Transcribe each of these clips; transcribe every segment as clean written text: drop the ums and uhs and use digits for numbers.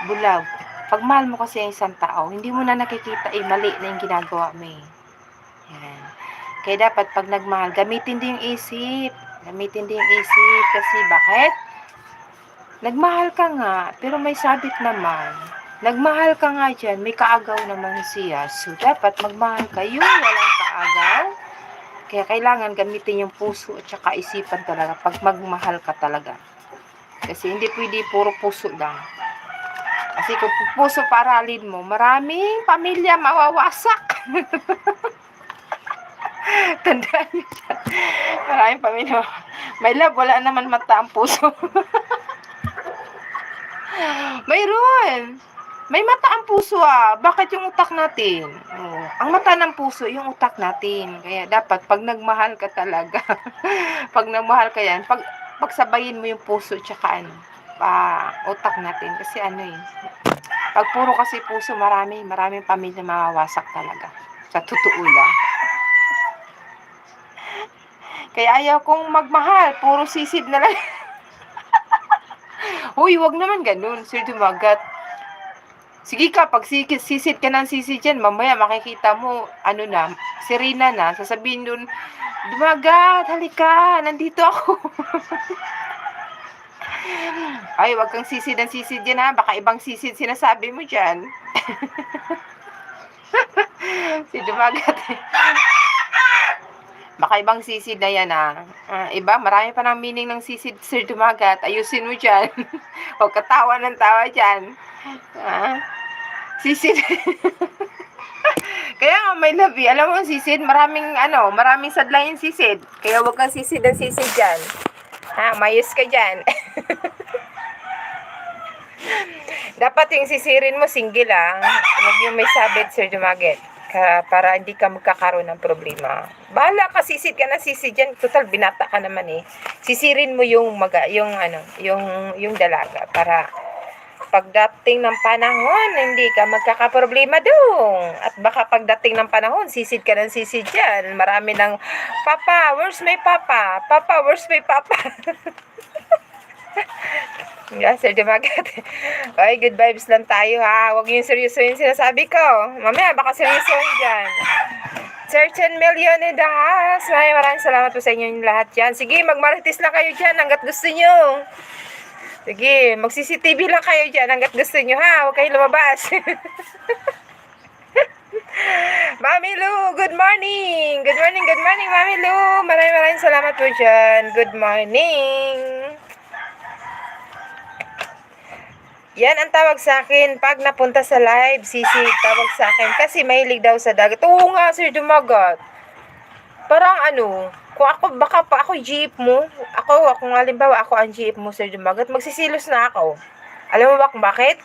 bulag. Pag mahal mo kasi ang isang tao, hindi mo na nakikita, mali na yung ginagawa mo eh. Yan. Kaya dapat pag nagmahal, gamitin din yung isip. Gamitin din yung isip. Kasi bakit? Nagmahal ka nga, pero may sabit naman. Nagmahal ka nga dyan, may kaagaw naman siya. So, dapat magmahal kayo, walang kaagaw. Kaya kailangan gamitin yung puso at saka isipan talaga pag magmahal ka talaga. Kasi hindi pwede puro puso lang. Kasi kung puso paralin mo, maraming pamilya mawawasak. Tandaan niyo. Maraming pamilya. May love, wala naman mata ang puso. Mayroon. May mata ang puso Bakit yung utak natin? Oh, ang mata ng puso, yung utak natin. Kaya dapat, pag nagmahal ka talaga, pag nagmahal ka yan, pagsabayin mo yung puso tsaka utak natin. Kasi pag puro kasi puso, maraming pamilya mawawasak talaga. Sa totoo lang. Kaya ayaw kong magmahal, puro sisid na lang. Uy, wag naman ganun, Sir Dumagat. Sige ka, pag sisid ka ng sisid dyan, mamaya makikita mo, Serena na, sasabihin dun, Dumagat, halika, nandito ako. Ay, wag kang sisid ng sisid dyan baka ibang sisid sinasabi mo dyan. Si Dumagat. Baka ibang sisid na yan iba, marami pa ng meaning ng sisid, Sir Dumagat. Ayusin mo dyan. Huwag katawa ng tawa dyan. Sisid. Kaya nga may labi. Alam mo, sisid, maraming sadlang yung sisid. Kaya huwag kang sisid ng sisid dyan. Mayos ka dyan. Dapat yung sisirin mo, single Huwag yung may sabit, Sir Dumagat. Para hindi ka magkakaroon ng problema. Bahala ka, sisid ka na sisid dyan. Total, binata ka naman eh. Sisirin mo yung dalaga para pagdating ng panahon, hindi ka magkakaproblema doon. At baka pagdating ng panahon, sisid ka ng sisid dyan. Marami ng, Papa, where's my papa? Papa, where's my papa? Yeah, Sir Dumagat. Okay, good vibes lang tayo Huwag yung seryoso yung sinasabi ko. Mamaya, baka seryoso dyan. Sir Chen Million in the house. Maraming salamat po sa inyo lahat dyan. Sige, magmarites lang kayo dyan hanggat gusto nyo. Sige, mag-CCTV lang kayo dyan hanggat gusto nyo Huwag kayong lumabas. Mami Lu, good morning. Good morning, Mami Lu. Maraming salamat po dyan. Good morning. Yan ang tawag sa akin pag napunta sa live, Sisi, tawag sa akin kasi mahilig daw sa dagat. Oo nga, Sir Dumagat. Parang kung baka pa ako jeep mo, kung halimbawa ako ang jeep mo, Sir Dumagat, magsisilos na ako. Alam mo ba kung bakit?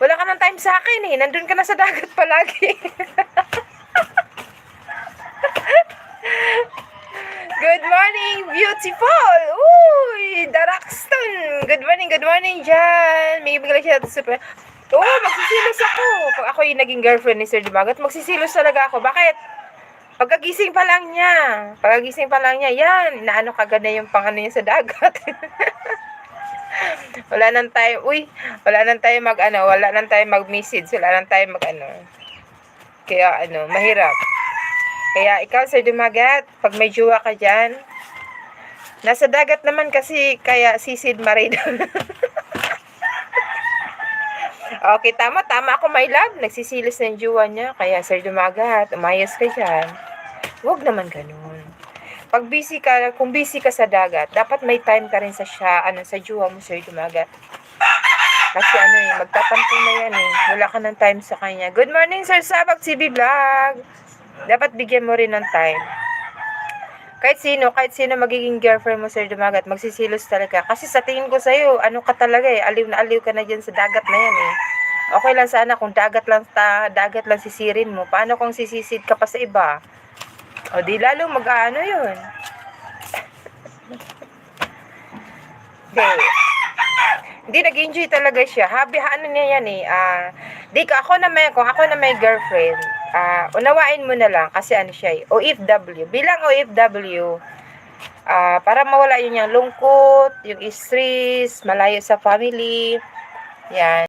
Wala ka ng time sa akin nandun ka na sa dagat palagi. Good morning, beautiful! Uy, Daraxton! Good morning dyan! May bigla siya super. Magsisilos ako! Pag ako yung naging girlfriend ni Sir Dumagat, magsisilos talaga ako. Bakit? Pagkagising pa lang niya, yan, kaganda yung niya sa dagat. Wala nang tayo mag-message, wala nang tayo Kaya mahirap. Kaya ikaw, Sir Dumagat, pag may jowa ka dyan, nasa dagat naman kasi, kaya sisid marin. Okay, tama ako, my love. Nagsisilos ng jowa niya. Kaya, Sir Dumagat, umayos ka dyan. Huwag naman ganun. Kung busy ka sa dagat, dapat may time ka rin sa jowa mo, Sir Dumagat. Kasi magtatampo na yan Wala ka ng time sa kanya. Good morning, Sir Sabak CB Vlog. Dapat bigyan mo rin ng time. Kahit sino magiging girlfriend mo, Sir Dumagat, magsisilos talaga. Kasi sa tingin ko sa'yo, ka talaga aliw na aliw ka na dyan sa dagat na yan Okay lang sana kung dagat lang sisirin mo. Paano kung sisisid ka pa sa iba? O di lalo yun. Hindi, nag-enjoy talaga siya. Niya yan kung ako na may girlfriend, unawain mo na lang kasi siya OFW. Bilang OFW, para mawala yun yung lungkot, yung stress, malayo sa family. Yan.